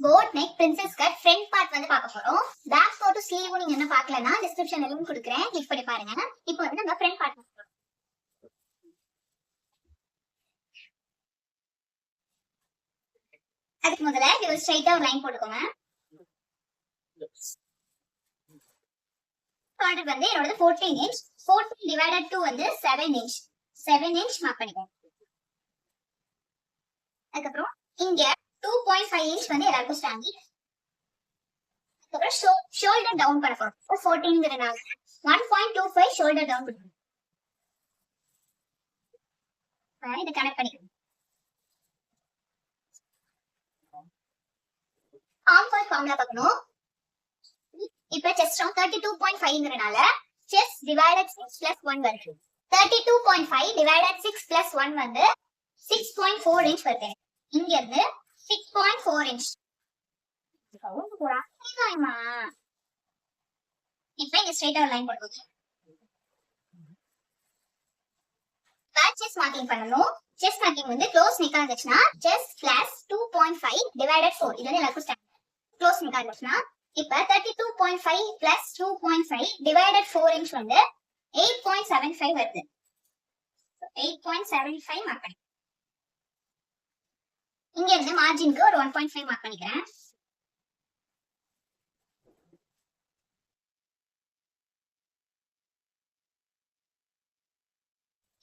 Boat neck princess cut front part வந்து பார்க்க போறோம். பேக் போட்டு ஸ்லீவும் நீங்க என்ன பார்க்கலன்னா டிஸ்கிரிப்ஷன்ல லிங்க் கொடுக்குறேன், கிளிக் பண்ணி பாருங்க. இப்போ வந்து நம்ம ஃப்ரண்ட் பார்ட் பார்க்க அதுக்கு முதல்ல இது ஸ்ட்ரைட்டா ஒரு லைன் போட்டுக்கோங்க. ஷோல்டர் வந்து என்னோட 14 இன்ச், 14 டிவைடட் டு வந்து 7 இன்ச், 7 இன்ச் மார்க் பண்ணிக்கோங்க. அதுக்கப்புறம் இங்க 2.5 இன்ச் வந்து எல்லாருக்கும் ஸ்டாண்டர்ட். அதுக்கப்புறம் ஷோல்டர் டவுன் பண்ண போறோம். 14ங்கிறனால 1.25 ஷோல்டர் டவுன் பண்ணுவோம். இதை கனெக்ட் பண்ணிக்கணும். ஆர்ம் ஃபால் ஃபார்முலா பார்க்கணும். இப்ப செஸ்ட் ரவுண்ட் 32.5ங்கிறனால செஸ்ட் டிவைடட் 6 plus 1 வருது. 32.5 டிவைடட் 6 plus 1 வந்து 6.4 இன்ச் வருது. இங்க இருந்து 6.4 இன்ச். இப்ப இங்க ஸ்ட்ரைட்டா ஒரு லைன் போடுங்க. செஸ்ட் மார்க்கிங் பண்ணனும். செஸ்ட் மார்க்கிங் வந்து க்ளோஸ் நெக்கா இருந்துச்சுன்னா செஸ்ட் பிளஸ் 2.5 டிவைடட் 4 இது வந்து எல்லாருக்கும் ஸ்டாண்டர்ட். க்ளோஸ் நெக்கா இருந்துச்சுன்னா இப்ப 32.5 plus 2.5 divided 4 inch வந்து 8.75 வருது. 8.75 மார்க் பண்ணி இங்க இருந்து மார்ஜினுக்கு ஒரு 1.5 மார்க் பண்ணிக்கிறேன்.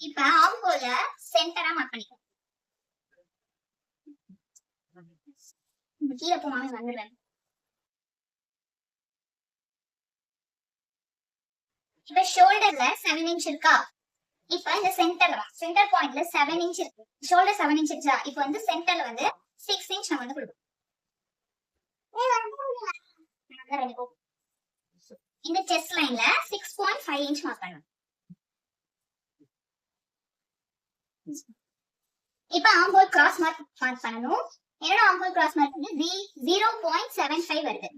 இப்ப ஆர்ம் ஹோல்ல சென்டரா மார்க் பண்ணிக்கிறேன். கீழே போகாம வந்துடுறேன். இப்ப ஷோல்டர்ல 7 இன்ச் இருக்கா? இப்ப இந்த சென்டர் பாயிண்ட்ல 7 இன்ச் இருக்கு. ஷோல்டர் 7 இன்ச் இருக்கா? இப்ப வந்து சென்டர்ல வந்து 6 இன்ச் நம்ம வந்து கொடுப்போம். இந்த செஸ்ட் லைன்ல 6.5 இன்ச் மார்க் பண்ணணும். இப்ப ஆர்ம் ஹோல் கிராஸ் மார்க் பண்ணணும். என்னோட ஆர்ம் ஹோல் கிராஸ் மார்க் வந்து 0.75 வருது.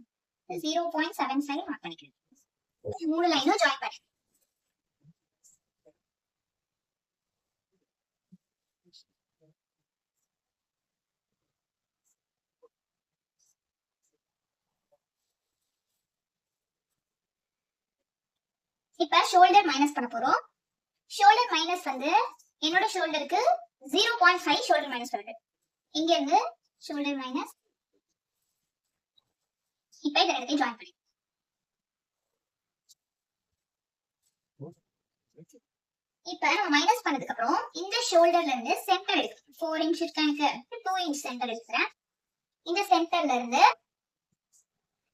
0.75 மார்க் பண்ணிக்கிறேன். மூணு லைனும் ஜாயின் பண்ணி இப்ப ஷோல்டர் மைனஸ் பண்ண போறோம். ஷோல்டர் மைனஸ் வந்து என்னோட ஷோல்டருக்கு 0.5 ஷோல்டர் மைனஸ் வருது. இங்க இருந்து ஷோல்டர் மைனஸ் இப்ப இத ரெண்டையும் ஜாயின் பண்ணி இப்ப நம்ம மைனஸ் பண்ணதுக்கு அப்புறம் இந்த ஷோல்டர்ல இருந்து சென்டர் எடுத்து 4 இன்ச் இருக்கா, எனக்கு 2 இன்ச் சென்டர் எடுக்கிறேன். இந்த சென்டர்ல இருந்து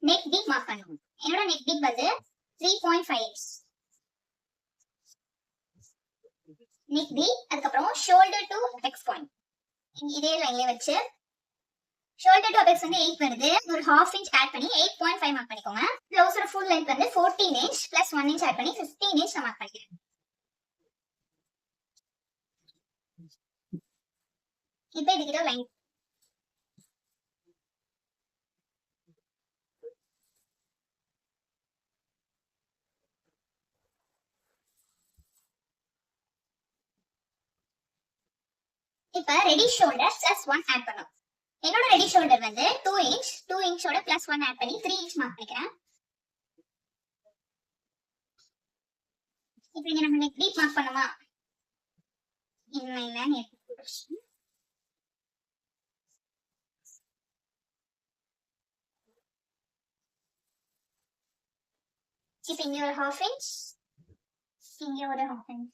நெக் டீப் மார்க் பண்ணணும். என்னோட நெக் டீப் வந்து 3.5 இன்ச் நெக் டீப். அதுக்கப்புறம் ஷோல்டர் டு அபெக்ஸ் பாயிண்ட் இதே லைன்ல வச்சு ஷோல்டர் டு அபெக்ஸ் வந்து 8 வருது. ஒரு ஹாஃப் இன்ச் ஆட் பண்ணி 8.5 மார்க் பண்ணிக்கோங்க. ப்ளவுஸோட ஃபுல் லென்த் வந்து 14 இன்ச் பிளஸ் 1 இன்ச் ஆட் பண்ணி 15 இன்ச் நான் மார்க் பண்ணிக்கிறேன். இப்ப இதுக்கிட்ட லைன் இப்ப ரெடி ஷோல்டர் பிளஸ் 1 ஆட் பண்ணும். என்னோட ரெடி ஷோல்டர் வந்து 2 இன்ச், 2 இன்ச்சோட பிளஸ் 1 ஆட் பண்ணி 3 இன்ச் மார்க் பண்ணிக்கிறேன். இப்போ இங்க நம்ம நெக் டீப் மார்க் பண்ணுமா? இன்லைன்ல நெக் இப்போ இங்க ஒரு ஹாஃப் இன்ச், இங்க ஒரு ஹாஃப் இன்ச்.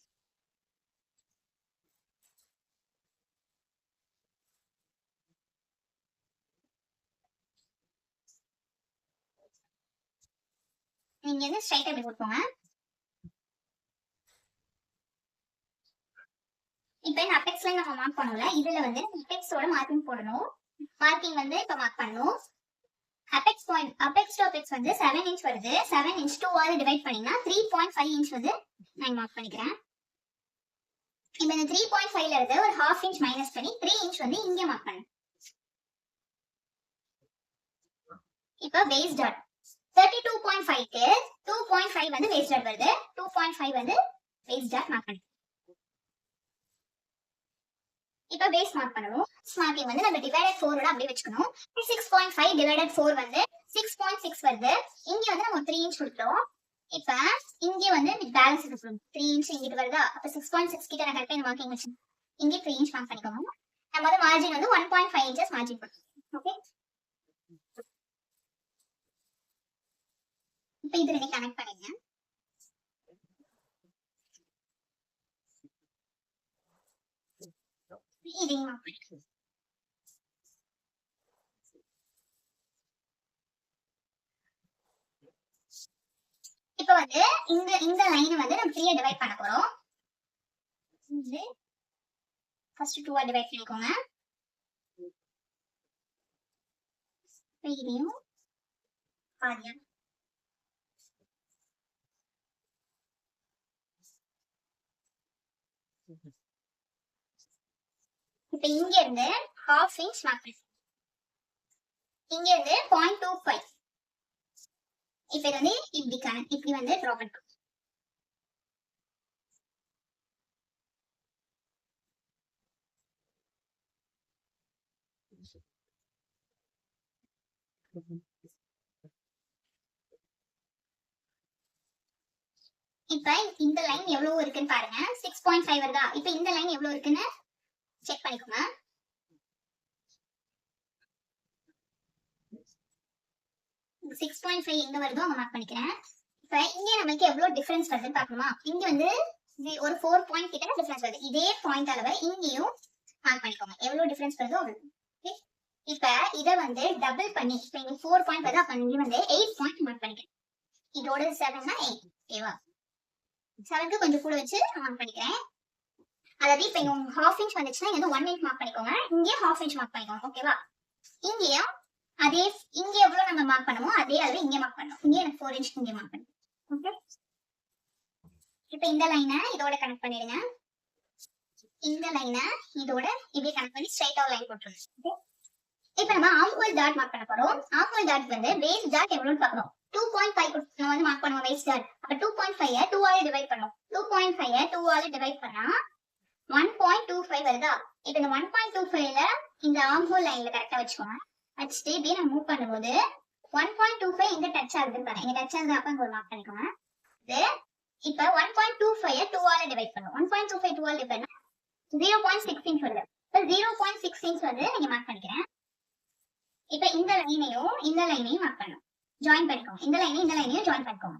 நீங்க வந்து ஸ்ட்ரைட்டா இப்படி போட்டுக்கோங்க. இப்போ இந்த அபெக்ஸ் லைன் நம்ம மார்க் பண்ணோம்ல, இதுல வந்து அபெக்ஸோட மார்க்கிங் போடணும். மார்க்கிங் வந்து இப்ப மார்க் பண்ணணும். Apex point apex to apex வந்து 7 இன்ச் வருது. 7 இன்ச் 2 ஆல டிவைட் பண்ணீங்கன்னா 3.5 இன்ச் வந்து நான் மார்க் பண்ணிக்கிறேன். இப்போ இந்த 3.5ல இருந்து ஒரு ஹாஃப் இன்ச் மைனஸ் பண்ணி 3 இன்ச் வந்து இங்க மார்க் பண்ணேன். இப்போ பேஸ் டாட் 32.5க்கு 2.5 வந்து பேஸ் டாட் வருது. 2.5 வந்து பேஸ் டாட் மார்க் பண்ணேன். இப்ப பேஸ் மார்க் பண்ணனும். மார்க்கிங் வந்து நம்ம டிவைடட் 4 ஓட அப்படியே வெச்சுக்கணும். 6.5 5 divided 4 வந்து 6.6 வருது. இங்க வந்து நம்ம 3 இன்ச் கொடுத்தோம். இப்ப இங்க வந்து பேலன்ஸ் இருக்கு 3 இன்ச் இங்கிட்டு வருதா, அப்ப 6.6 கிட்ட நான் கரெக்டா மார்க்கிங் வச்சு இங்க 3 இன்ச் மார்க் பண்ணிக்கோங்க. நம்ம வந்து மார்ஜின் வந்து 1.5 இன்ச்சஸ் மார்ஜின் பண்ணுவோம். ஓகே, இப்ப இது ரெண்டையும் கனெக்ட் பண்ணிடுங்க. இதையும் மார்க் பண்ணிக்கோங்க. இப்ப வந்து இந்த லைன் வந்து நம்ம 3 டிவைட் பண்ண போறோம். இது ஃபர்ஸ்ட் 2 டிவைட் பண்ணிக்கோங்க. இதையும் பாதியா இப்ப இங்க இருந்து 1/2 இன்ச் மார்க் பண்ணி இங்க இருந்து 0.25 இப்ப இது வந்து இப்படி வந்து டிரா பண்ணிக்கோங்க. இப்ப இந்த லைன் எவ்வளவு இருக்குன்னு பாருங்க. 6.5 வருதா, இப்ப இந்த லைன் எவ்வளவு இருக்குன்னு செக் பண்ணிக்கோங்க. 6.5 எங்க வருதோ அங்க மார்க் பண்ணிக்கிறேன். இப்ப இங்க நமக்கு எவ்வளவு டிஃபரன்ஸ் வருதுன்னு பாக்கணுமா? இங்க வந்து ஒரு 4 பாயிண்ட் கிட்ட டிஃபரன்ஸ் வருது. இதே பாயிண்ட் அளவை இங்கேயும் மார்க் பண்ணிக்கோங்க. எவ்வளவு டிஃபரன்ஸ் வருதோ அவ்வளவு. இப்ப இத வந்து டபுள் பண்ணி இப்ப இங்க 4 பாயிண்ட் வருது, அப்ப இங்க வந்து 8 பாயிண்ட் மார்க் பண்ணிக்கிறேன். இதோட 7னா 8. ஓகேவா? 7க்கு கொஞ்சம் கூட வச்சு மார்க் பண்ணிக்கிறேன். அதாவது இப்ப இங்க 1/2 இன்ச் வந்துச்சுன்னா இங்க வந்து 1 இன்ச் மார்க் பண்ணிக்கோங்க. இங்கே 1/2 இன்ச் மார்க் பண்ணிக்கோங்க. ஓகேவா? இங்கேயும் அதே இங்க எவ்வளவு நம்ம மார்க் பண்ணுமோ அதே அளவு இங்க மார்க் பண்ணணும். இங்க எனக்கு 4 இன்ச் இங்க மார்க் பண்ணுங்க. ஓகே, இப்ப இந்த லைனை இதோட கனெக்ட் பண்ணிடுங்க. இந்த லைனை இதோட இப்படியே கனெக்ட் பண்ணி ஸ்ட்ரைட்டா ஒரு லைன் போட்டுருங்க. இப்ப நம்ம ஆர்ம்ஹோல் டாட் மார்க் பண்ண போறோம். ஆர்ம்ஹோல் டாட் வந்து பேஸ் டாட் எவ்வளவுன்னு பார்க்கணும். 2.5 நம்ம வந்து மார்க் பண்ணுவோம் பேஸ் டாட். அப்ப 2.5 2 ஆல டிவைட் பண்ணோம். 2.5 2 ஆல டிவைட் பண்ணா 1.25 வருதா? இப்ப இந்த 1.25ல இந்த ஆர்ம்ஹோல் லைன்ல கரெக்டா வச்சுக்கோங்க. வச்சுட்டு இப்படியே நான் மூவ் பண்ணும்போது 1.25 எங்க டச் ஆகுதுன்னு பாருங்க. இங்க டச் ஆகுது, அப்ப ஒரு மார்க் பண்ணிக்கோங்க. இப்ப 1.25 2 ஆல டிவைட் பண்ணும். 1.25 2 ஆல டிவைட் பண்ணா 0.6 இன்ச் வருது. இப்ப 0.6 இன்ச் வந்து நீங்க மார்க் பண்ணிக்கிறேன். இப்ப இந்த லைனையும் மார்க் பண்ணணும். ஜாயின் பண்ணிக்கோங்க. இந்த லைனையும் ஜாயின் பண்ணிக்கோங்க.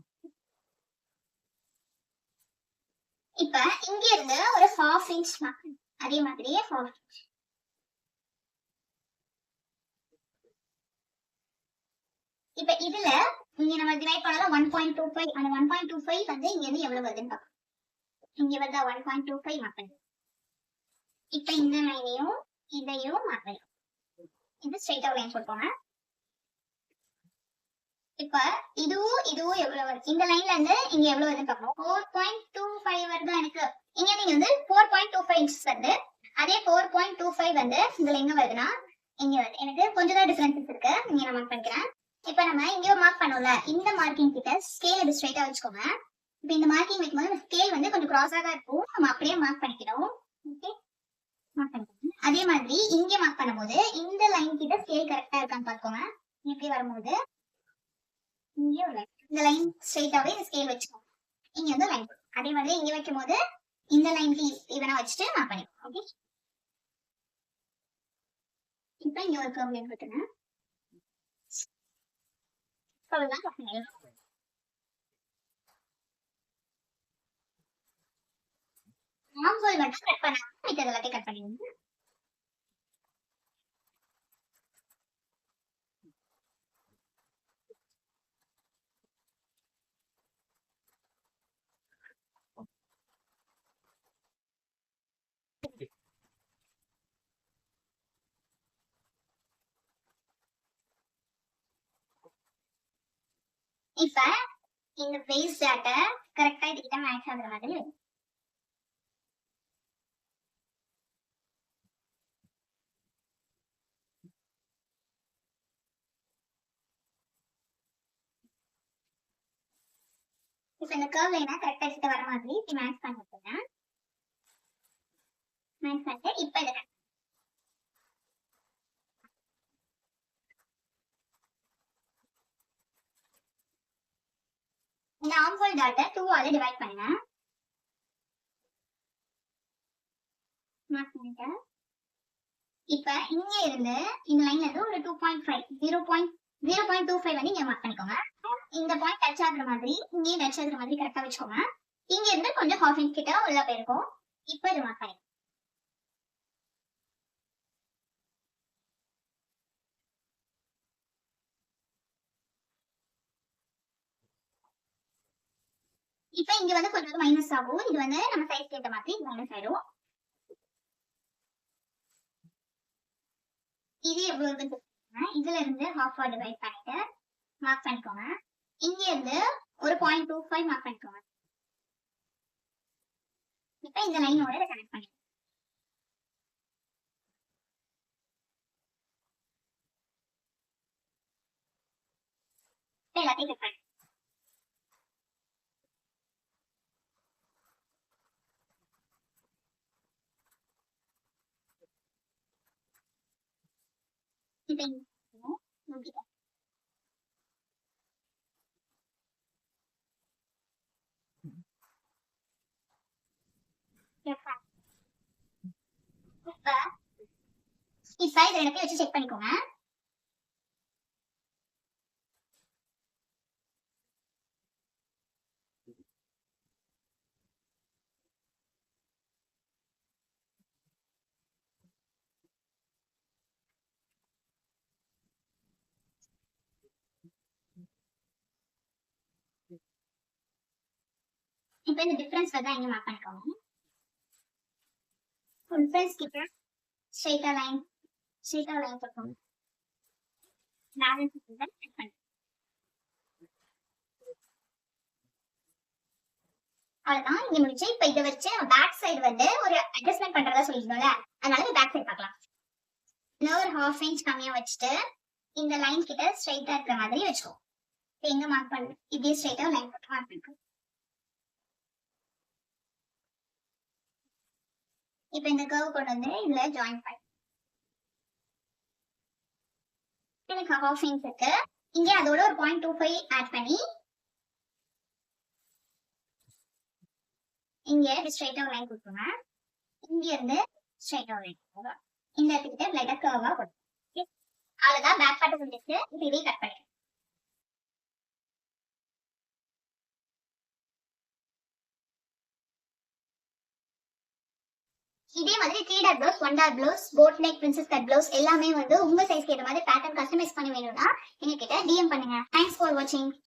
இப்ப இங்க இருந்து ஒரு 1/2 இன்ச் மார்க், அதே மாதிரியே 1/2 இன்ச். இப்ப இதுல இங்க நம்ம டிவைட் பண்ணலாம் 1.25. அந்த 1.25 வந்து இங்க இருந்து எவ்வளவு வருதுன்னு பார்க்கணும். இங்க வந்து 1.25 மார்க் பண்ணுங்க. இப்ப இந்த லைனையும் இதையும் மார்க் பண்ணுங்க. இது ஸ்ட்ரைட்டா லைன் போட்டுக்கோங்க. இப்ப இதுவும் எவ்வளவு வருது? இந்த லைன்ல இருந்து இங்க எவ்வளவு வருதுன்னு பார்க்கணும். 4.25 வருது எனக்கு. இங்க நீங்க வந்து 4.25 இன்ச் வருது. அதே 4.25 வந்து இதுல எங்க வருதுன்னா இங்க வருது. எனக்கு கொஞ்சம் தான் டிஃபரன்ஸ் இருக்கு. இங்க நான் மார்க் பண்ணிக்கிறேன். இப்ப நம்ம இங்க மார்க் பண்ணோம்ல, இந்த மார்க்கிங் கிட்ட ஸ்கேல் இப்படி ஸ்ட்ரைட்டா வச்சுக்கோங்க. இப்ப இந்த மார்க்கிங் வைக்கும்போது ஸ்கேல் வந்து கொஞ்சம் கிராஸா தான் இருக்கும். நம்ம அப்படியே மார்க் பண்ணிக்கிறோம். ஓகே, மார்க் பண்ணிக்கோங்க. அதே மாதிரி இங்க மார்க் பண்ணும்போது இந்த லைன் கிட்ட ஸ்கேல் கரெக்டா இருக்கான்னு பாத்துக்கோங்க. இப்படி வரும்போது இங்கே ஒரு லைன், இந்த லைன் ஸ்ட்ரைட்டாவே இந்த ஸ்கேல் வச்சுக்கோங்க. இங்க வந்து லைன், அதே மாதிரி இங்க வைக்கும் போது இந்த லைனுக்கு ஈவனா வச்சுட்டு மார்க் பண்ணிக்கோங்க. ஓகே, இப்ப இங்க ஒரு கர்வ் லைன் விட்டுருங்க. அவ்வளவுதான். ஆம்ஹோல் மட்டும் கட் பண்ணாம மிச்சது எல்லாத்தையும் கட் பண்ணிடுங்க. இப்ப இந்த பேஸ் டாட்டை கரெக்டா இதுக்கிட்ட மேட்ச் ஆகுற மாதிரி இப்ப இந்த கர்வ் லைனை கரெக்டா கிட்ட வர மாதிரி இப்படி மேட்ச் பண்ணிட்டுங்க. மேட்ச் பண்ணிட்டு இப்ப இதை ஆர்ம்ஹோல் டாட்டை 2 ஆல டிவைட் பண்ணுங்க. மார்க் பண்ணிட்டேன். இப்ப இங்க இருந்து இந்த லைன்ல இருந்து ஒரு 2.5 0.25 வந்து இங்க மார்க் பண்ணிக்கோங்க. இந்த பாயிண்ட் டச் ஆகுற மாதிரி இங்கேயும் டச் ஆகுற மாதிரி கரெக்டா வச்சுக்கோங்க. இங்க இருந்து கொஞ்சம் ஹாஃப் இன்ச் கிட்ட உள்ள போயிருக்கும். இப்ப இது மார்க் பண்ணி இப்ப இங்க வந்து கொஞ்சம் மைனஸ் ஆகும். இது வந்து நம்ம சைஸ் கேட்ட மாதிரி மைனஸ் ஆயிடும். இது எவ்வளவு இதுல இருந்து ஹாஃப் டிவைட் பண்ணிட்டு மார்க் பண்ணிக்கோங்க. இங்க இருந்து ஒரு 0.25 மார்க் பண்ணிக்கோங்க. இப்ப இந்த லைனோட இதை கனெக்ட் பண்ணி எல்லாத்தையும் கட் பண்ணி இப்ப இப்ப இதை எனக்கு வச்சு செக் பண்ணிக்கோங்க. இப்ப இந்த டிஃபரன்ஸ் வந்து இங்க மார்க் பண்ணிக்கோங்க. டிஃபரன்ஸ் கிட்ட ஸ்ட்ரைட்டா லைன் போட்டுக்கோங்க. பேலன்ஸ் செக் பண்ணி அவ்வளவுதான் இங்க முடிச்சு. இப்ப இதை வச்சு நம்ம பேக் சைடு வந்து ஒரு அட்ஜஸ்ட்மெண்ட் பண்றதா சொல்லிருந்தோம்ல, அதனால பேக் சைடு பார்க்கலாம். இன்னும் ஒரு ஹாஃப் இன்ச் கம்மியா வச்சுட்டு இந்த லைன் கிட்ட ஸ்ட்ரைட்டா இருக்கிற மாதிரி வச்சுக்கோ. எங்க மார்க் பண்ணு இப்படியே ஸ்ட்ரைட்டா லைன் போட்டு மார்க் பண்ணிக்கோ. இப்ப இந்த கர்வ் கொண்டு வந்து இதுல ஜாயின் பண்ணி எனக்கு ஹாஃப் இன்ச் இருக்கு. இங்க அதோட ஒரு 0.25 ஆட் பண்ணி இங்க ஸ்ட்ரைட்டா லைன் கொடுத்துருங்க. இங்க இருந்து ஸ்ட்ரைட்டா லைன் இந்த இடத்துக்கிட்ட லைட்டா கர்வா கொடுத்து அவ்வளவுதான். பேக் பார்ட் முடிஞ்சிச்சு. இப்ப இதே கட் பண்ணி இதே மாதிரி 3 dot blouse 1 dot blouse boat neck princess cut blouse எல்லாமே வந்து உங்க சைஸ்க்கு ஏற்ற மாதிரி பேட்டர்ன் கஸ்டமைஸ் பண்ணி வேணும்னா எங்க கிட்ட டிஎம் பண்ணுங்க. தேங்க்ஸ் ஃபார் வாட்சிங்.